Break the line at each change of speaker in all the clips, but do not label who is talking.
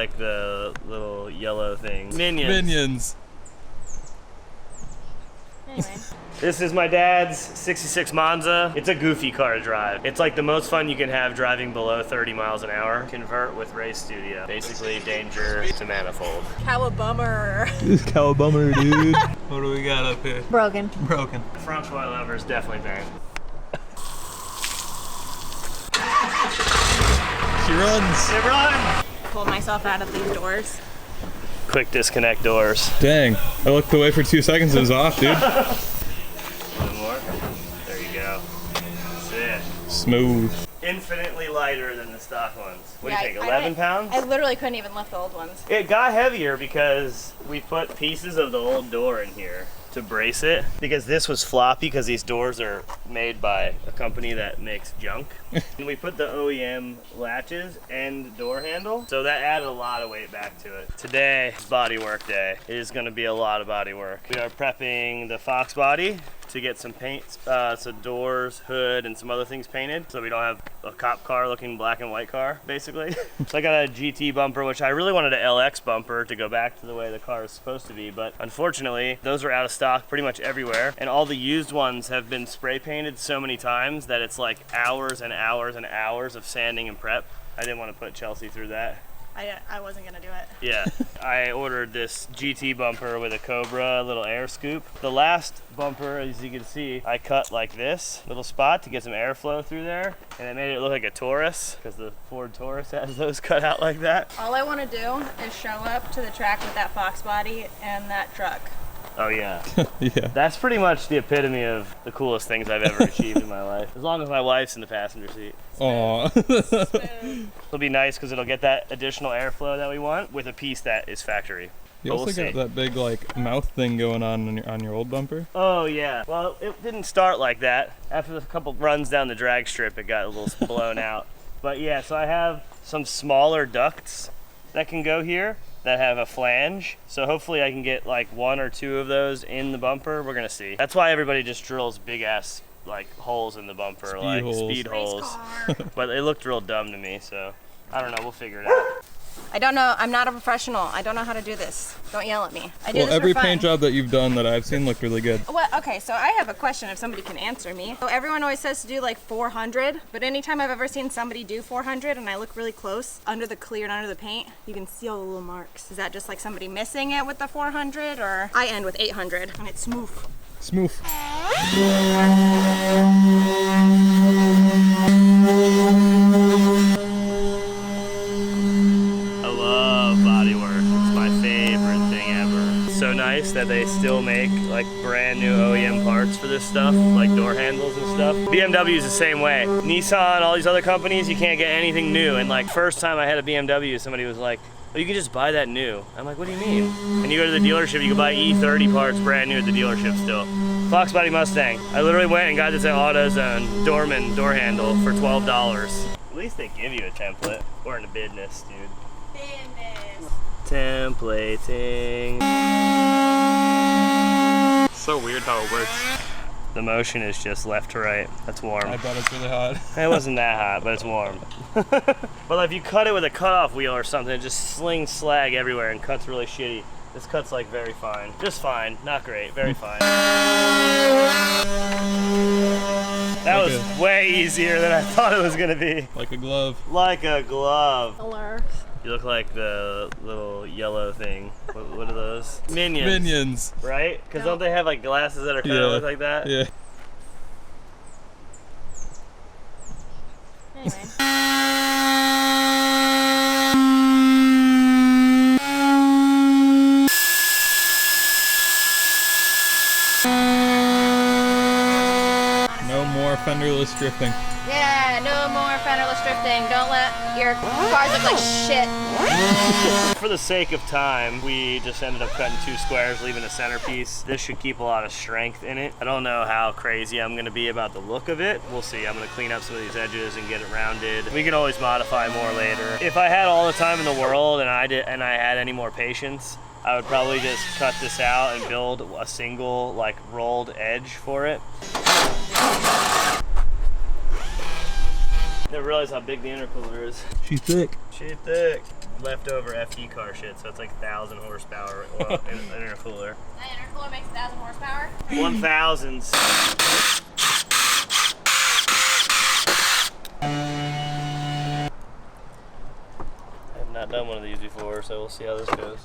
like the little yellow things. Minions.
Minions.
Anyway.
This is my dad's 66 Monza. It's a goofy car to drive. It's like the most fun you can have driving below 30 miles an hour. Convert with race studio. Basically danger to manifold.
Cowabummer.
Cowabummer, dude. What do we got up here?
Broken.
Broken.
The front coilover is definitely bent.
She runs.
They run!
Pulled myself out of these doors.
Quick disconnect doors.
Dang. I looked away for 2 seconds, it was off, dude.
One more. There you go. That's it.
Smooth.
Infinitely lighter than the stock ones. What do
Yeah,
you think, 11 pounds?
I literally couldn't even lift the old ones.
It got heavier because we put pieces of the old door in here to brace it, because this was floppy because these doors are made by a company that makes junk. And we put the OEM latches and door handle, so that added a lot of weight back to it. Today is body work day. It is going to be a lot of body work. We are prepping the Foxbody to get some paint, so doors, hood, and some other things painted, so we don't have a cop car looking black and white car, basically. So I got a GT bumper, which I really wanted an LX bumper to go back to the way the car is supposed to be, but unfortunately, those are out of stock pretty much everywhere, and all the used ones have been spray painted so many times that it's like hours and hours and hours of sanding and prep. I didn't want to put Chelsea through that.
I wasn't gonna do it.
Yeah, I ordered this GT bumper with a Cobra little air scoop. The last bumper, as you can see, I cut like this little spot to get some airflow through there, and it made it look like a Taurus, because the Ford Taurus has those cut out like that.
All I want to do is show up to the track with that Foxbody and that truck.
Oh yeah.
Yeah.
That's pretty much the epitome of the coolest things I've ever achieved in my life. As long as my wife's in the passenger seat.
Aww.
It'll be nice because it'll get that additional airflow that we want with a piece that is factory.
You also got that big like mouth thing going on your old bumper.
Oh yeah. Well, it didn't start like that. After a couple runs down the drag strip, it got a little blown out. But yeah, so I have some smaller ducts that can go here that have a flange. So hopefully I can get like 1 or 2 of those in the bumper. We're gonna see. That's why everybody just drills big ass like holes in the bumper, speed holes. But it looked real dumb to me, so I don't know, we'll figure it out.
I don't know. I'm not a professional. I don't know how to do this. Don't yell at me. I do
Well,
this
every
for fun.
paint job that you've done that I've seen looked really good.
Well, okay, so I have a question if somebody can answer me. So everyone always says to do like 400, but anytime I've ever seen somebody do 400 and I look really close under the clear and under the paint, you can see all the little marks. Is that just like somebody missing it with the 400, or I end with 800 and it's smooth?
Smooth.
So nice that they still make like brand new OEM parts for this stuff, like door handles and stuff. BMW is the same way. Nissan, all these other companies, you can't get anything new. And like first time I had a BMW, somebody was like, oh, you can just buy that new. I'm like, what do you mean? And you go to the dealership, you can buy E30 parts brand new at the dealership still. Foxbody Mustang. I literally went and got this at AutoZone Dorman door handle for $12. At least they give you a template. We're in the business, dude.
Business.
Templating.
So weird how it works.
The motion is just left to right. That's warm.
I bet it's really hot.
It wasn't that hot, but it's warm. But if you cut it with a cutoff wheel or something, it just slings slag everywhere and cuts really shitty. This cut's like very fine. Just fine, not great, very fine. That was way easier than I thought it was gonna be.
Like a glove.
Like a glove.
Colors.
You look like the little yellow thing. What are those? Minions.
Minions.
Right? Because don't they have like glasses that are kind of look like that?
Yeah.
Anyway.
No more fenderless drifting.
Yeah, no more fenderless drifting. Don't let your cars look like shit.
For the sake of time, we just ended up cutting 2 squares, leaving a centerpiece. This should keep a lot of strength in it. I don't know how crazy I'm gonna be about the look of it. We'll see. I'm gonna clean up some of these edges and get it rounded. We can always modify more later. If I had all the time in the world and I had any more patience, I would probably just cut this out and build a single like rolled edge for it. Never realized how big the intercooler is.
She's thick.
She's thick. Leftover FD car shit, so it's like 1,000 horsepower oil in an intercooler.
That intercooler makes 1,000 horsepower?
1,000s. I have not done one of these before, so we'll see how this goes.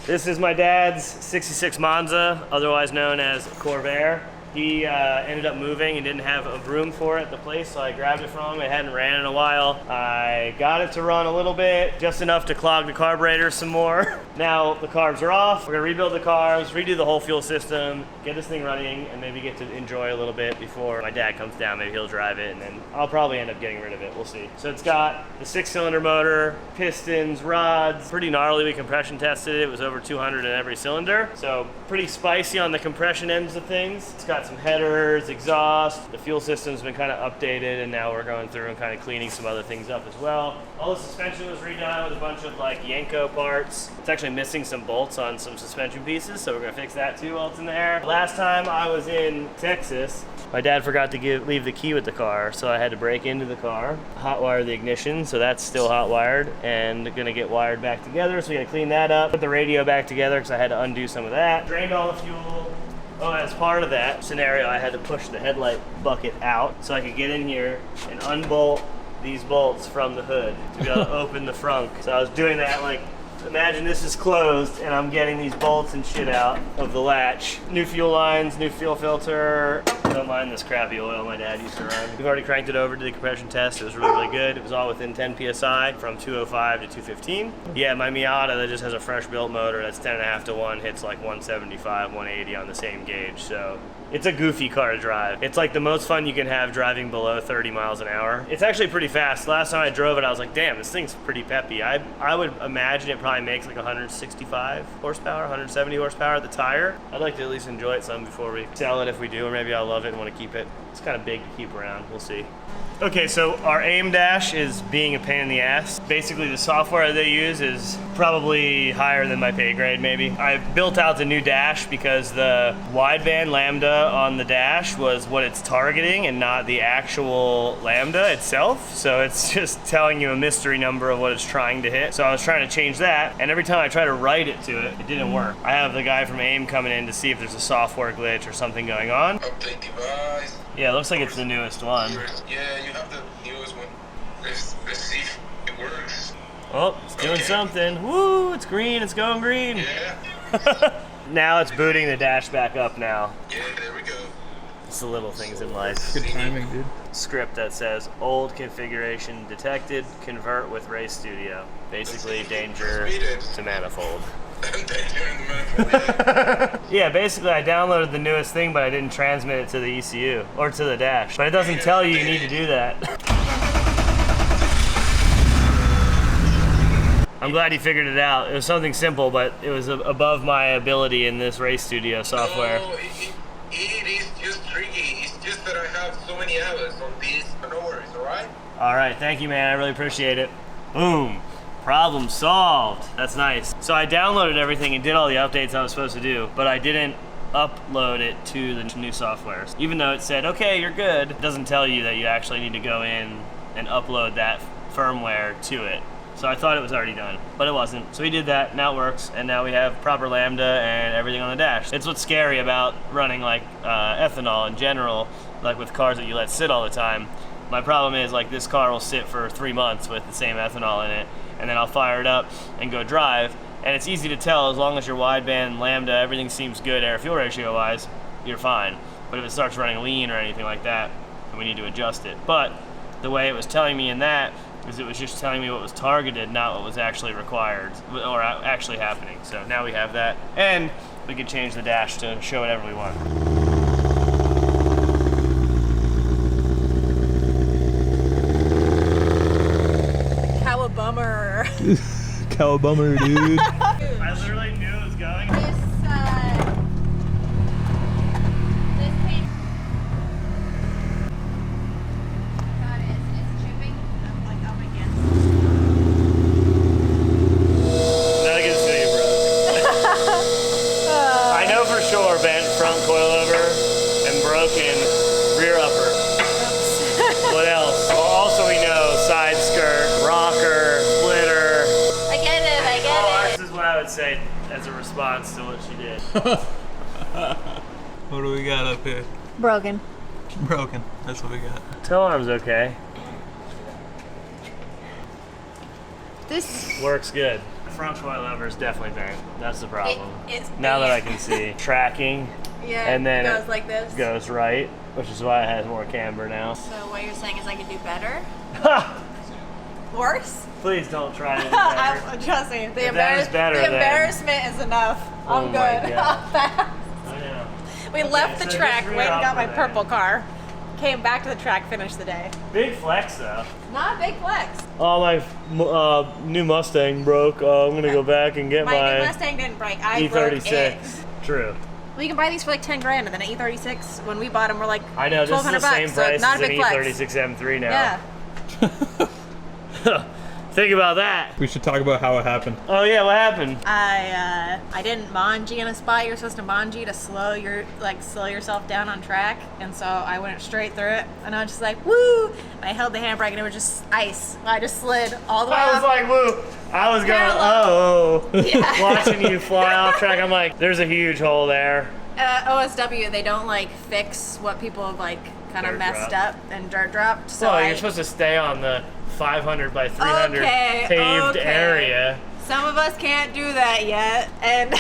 This is my dad's 66 Monza, otherwise known as Corvair. He ended up moving and didn't have a room for it at the place, so I grabbed it from him. It hadn't ran in a while. I got it to run a little bit, just enough to clog the carburetor some more. Now the carbs are off. We're gonna rebuild the carbs, redo the whole fuel system, get this thing running, and maybe get to enjoy a little bit before my dad comes down. Maybe he'll drive it, and then I'll probably end up getting rid of it. We'll see. So it's got the 6-cylinder motor, pistons, rods, pretty gnarly. We compression tested it. It was over 200 in every cylinder. So pretty spicy on the compression ends of things. It's got some headers, exhaust. The fuel system's been kind of updated, and now we're going through and kind of cleaning some other things up as well. All the suspension was redone with a bunch of like Yanko parts. It's actually missing some bolts on some suspension pieces, so we're gonna fix that too while it's in the air. Last time I was in Texas, my dad forgot to leave the key with the car, so I had to break into the car, hotwire the ignition, so that's still hot wired and gonna get wired back together, so we gotta clean that up, put the radio back together because I had to undo some of that. Drained all the fuel. Oh, as part of that scenario, I had to push the headlight bucket out so I could get in here and unbolt these bolts from the hood to be able to open the frunk. So I was doing that like, imagine this is closed and I'm getting these bolts and shit out of the latch. New fuel lines, new fuel filter. Don't mind this crappy oil my dad used to run. We've already cranked it over to the compression test. It was really, really good. It was all within 10 PSI from 205 to 215. Yeah, my Miata that just has a fresh built motor that's 10.5 to 1 hits like 175, 180 on the same gauge. So it's a goofy car to drive. It's like the most fun you can have driving below 30 miles an hour. It's actually pretty fast. Last time I drove it, I was like, damn, this thing's pretty peppy. I would imagine it probably makes like 165 horsepower, 170 horsepower at the tire. I'd like to at least enjoy it some before we sell it if we do, or maybe I'll love it and want to keep it. It's kind of big to keep around. We'll see. Okay, so our AIM dash is being a pain in the ass. Basically, the software they use is probably higher than my pay grade, maybe. I built out the new dash because the wideband lambda on the dash was what it's targeting and not the actual lambda itself. So it's just telling you a mystery number of what it's trying to hit. So I was trying to change that, and every time I try to write it to it, it didn't work. I have the guy from AIM coming in to see if there's a software glitch or something going on.
Update device.
Yeah, it looks like it's the newest one.
Yeah, you have the newest one. Let's see if it works.
Oh, it's doing something. Woo, it's green, it's going green.
Yeah.
Now it's booting the dash back up now.
Yeah, there we go.
It's the little things in life.
Good timing, dude.
Script that says, old configuration detected, convert with Race Studio. Basically, danger to manifold. Yeah, basically I downloaded the newest thing, but I didn't transmit it to the ECU or to the dash. But it doesn't tell you need to do that. I'm glad he figured it out. It was something simple, but it was above my ability in this Race Studio software.
No, it is just tricky. It's just that I have so many hours on this. No worries, alright?
Alright, thank you, man. I really appreciate it. Boom. Problem solved. That's nice. So I downloaded everything and did all the updates I was supposed to do, but I didn't upload it to the new software. Even though it said, okay, you're good, it doesn't tell you that you actually need to go in and upload that firmware to it. So I thought it was already done, but it wasn't. So we did that, now it works, and now we have proper lambda and everything on the dash. It's what's scary about running like ethanol in general, like with cars that you let sit all the time. My problem is like this car will sit for 3 months with the same ethanol in it, and then I'll fire it up and go drive, and it's easy to tell as long as your wideband, lambda, everything seems good air-fuel ratio wise, you're fine. But if it starts running lean or anything like that, then we need to adjust it. But the way it was telling me in that is it was just telling me what was targeted, not what was actually required or actually happening. So now we have that, and we can change the dash to show whatever we want.
Bummer.
Cow bummer, dude.
I literally knew it was going.
This paint. God, it's chipping. I'm like up against.
Not a good city, bro. I know for sure bent front coilover and broken rear upper. What else? say as a response to what she did.
What do we got up here?
Broken.
Broken. That's what we got.
Tail arm's okay.
This
Works good. Front coilover is definitely bent. That's the problem.
It's
Now that I can see. Tracking.
Yeah,
And then
it goes like this.
Goes right, which is why it has more camber now.
So what you're saying is I could do better?
Ha!
Worse?
Please don't try to do better.
Trust me, the,
If that is better,
the
then-
embarrassment is enough.
Oh
I'm
my
good.
God.
Fast.
I know.
We
Okay,
left the
so
track,
just
went and got my
read off of
purple
that.
car. Came back to the track, finished the day.
Big flex though.
Not a big flex.
Oh, my new Mustang broke. I'm gonna go back and get
My new
my
Mustang didn't break. I broke it.
E36. True.
Well, you can buy these for like 10 grand, and then an E36, when we bought them, were like
I know, this is the
$1,200
same
so
price
it's not
as
a
an
big flex.
E36 M3 now.
Yeah.
Think about that.
We should talk about how it happened.
Oh yeah, what happened?
I didn't manji in a spot. You're supposed to manji to slow yourself down on track, and so I went straight through it, and I was just like, woo! And I held the handbrake, and it was just ice. I just slid all the way
I was
up.
like, woo. I was going,
Parallel.
oh.
Yeah.
Watching you fly off track, I'm like, there's a huge hole there.
OSW, they don't like fix what people have like kind of
Dirt
messed
drop.
up and dirt dropped. So
Well, you're supposed to stay on the 500 by 300 paved area.
Some of us can't do that yet, and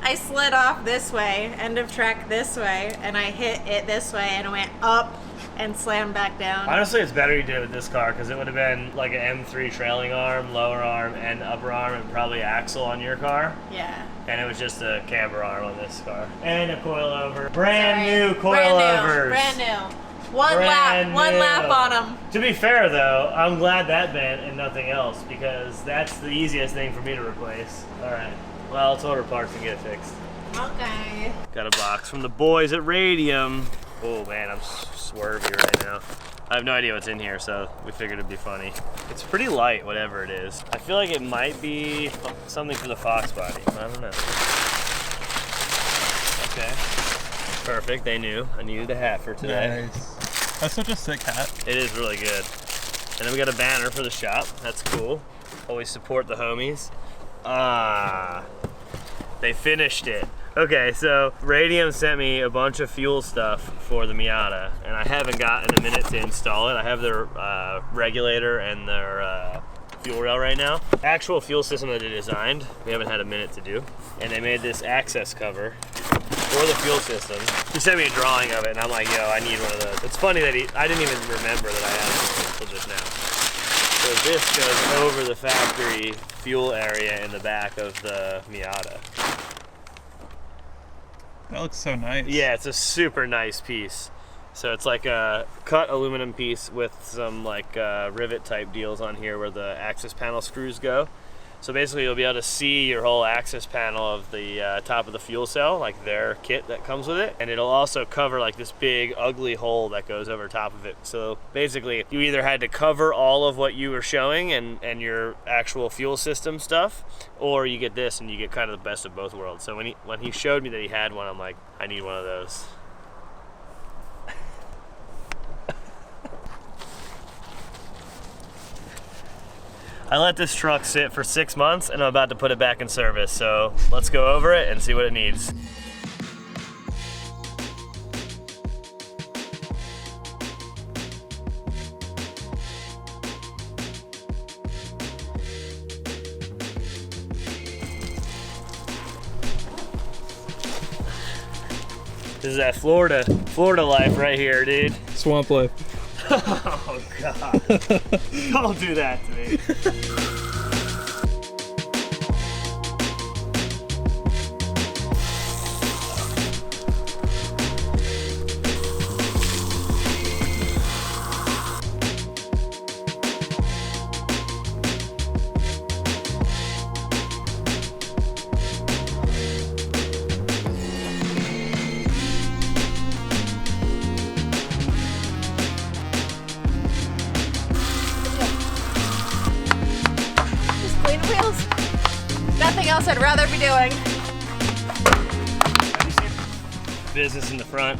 I slid off this way, end of track this way, and I hit it this way, and it went up and slammed back down.
Honestly, it's better you did it with this car because it would have been like an M3 trailing arm, lower arm, and upper arm, and probably axle on your car.
Yeah.
And it was just a camber arm on this car. And a coilover. Brand new
Brand
coilovers.
new. Brand new. One
Brand
lap
new.
on them.
To be fair though, I'm glad that bent and nothing else because that's the easiest thing for me to replace. Alright, well, let's order parts and get it fixed.
Okay.
Got a box from the boys at Radium. Oh man, I'm swervy right now. I have no idea what's in here, so we figured it'd be funny. It's pretty light, whatever it is. I feel like it might be something for the Foxbody, but I don't know. Okay. Perfect, they knew. I needed a hat for today.
Nice. That's such a sick hat.
It is really good. And then we got a banner for the shop. That's cool. Always support the homies. Ah, they finished it. Okay, so Radium sent me a bunch of fuel stuff for the Miata, and I haven't gotten a minute to install it. I have their regulator and their fuel rail right now. Actual fuel system that they designed, we haven't had a minute to do. And they made this access cover for the fuel system. He sent me a drawing of it, and I'm like, yo, I need one of those. It's funny that I didn't even remember that I had one until just now. So this goes over the factory fuel area in the back of the Miata.
That looks so nice.
Yeah, it's a super nice piece. So it's like a cut aluminum piece with some like rivet type deals on here where the access panel screws go. So basically you'll be able to see your whole access panel of the top of the fuel cell, like their kit that comes with it. And it'll also cover like this big ugly hole that goes over top of it. So basically you either had to cover all of what you were showing and your actual fuel system stuff, or you get this and you get kind of the best of both worlds. So when he showed me that he had one, I'm like, I need one of those. I let this truck sit for 6 months and I'm about to put it back in service. So let's go over it and see what it needs. This is that Florida life right here, dude.
Swamp life.
Oh God, don't do that to me.
Nothing else I'd rather be doing.
Business in the front,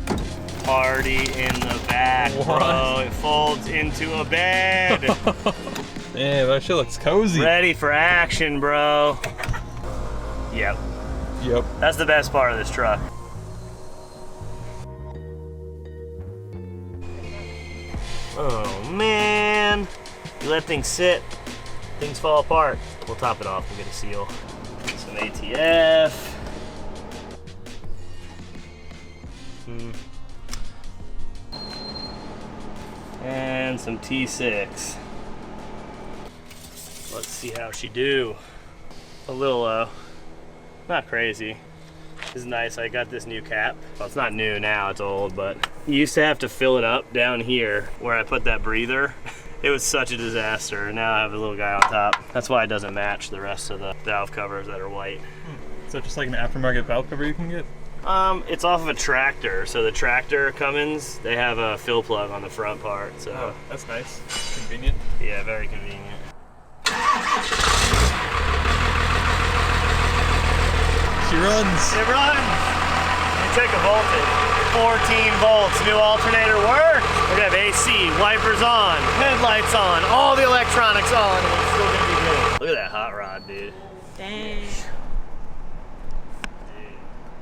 party in the back, bro. It folds into a bed.
Damn, that shit looks cozy.
Ready for action, bro. Yep.
Yep.
That's the best part of this truck. Oh man. You let things sit, things fall apart. We'll top it off, we'll get a seal. Some ATF. And some T6. Let's see how she do. A little low. Not crazy. This is nice. I got this new cap. Well, it's not new now, it's old, but you used to have to fill it up down here where I put that breather. It was such a disaster. Now I have a little guy on top. That's why it doesn't match the rest of the valve covers that are white.
So just like an aftermarket valve cover you can get?
It's off of a tractor. So the tractor Fummins, they have a fill plug on the front part. So
Oh, that's nice. Convenient.
yeah, very convenient.
She runs.
It runs. You take a voltage. 14 volts. New alternator works. We have AC, wipers on, headlights on, all the electronics on, and it's still gonna be good. Look at that hot rod, dude.
Dang.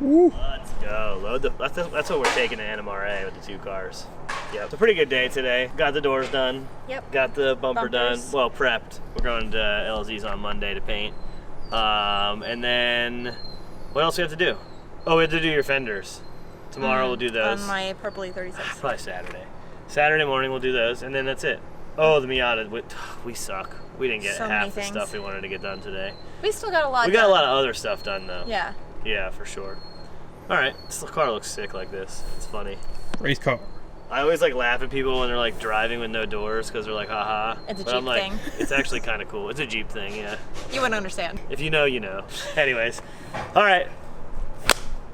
Let's go. Load the. That's what we're taking to NMRA with the 2 cars. Yeah, it's a pretty good day today. Got the doors done.
Yep.
Got the bumper done.
Bumpers.
Well, prepped. We're going to LZ's on Monday to paint. And then what else do we have to do? Oh, we have to do your fenders. Tomorrow we'll do those.
On my Purple E36.
Probably Saturday. Saturday morning we'll do those, and then that's it. Oh, the Miata. We suck. We didn't get
So
half
many
the
things.
stuff we wanted to get done today.
We still got a lot
We got a
done.
lot of other stuff done though.
Yeah.
Yeah, for sure. All right, this car looks sick like this. It's funny.
Race car.
I always like laugh at people when they're like driving with no doors because they're like, haha.
It's a
But I'm
Jeep
like,
thing.
It's actually kind of cool. It's a Jeep thing, yeah.
You wouldn't understand.
If you know, you know. Anyways, all right,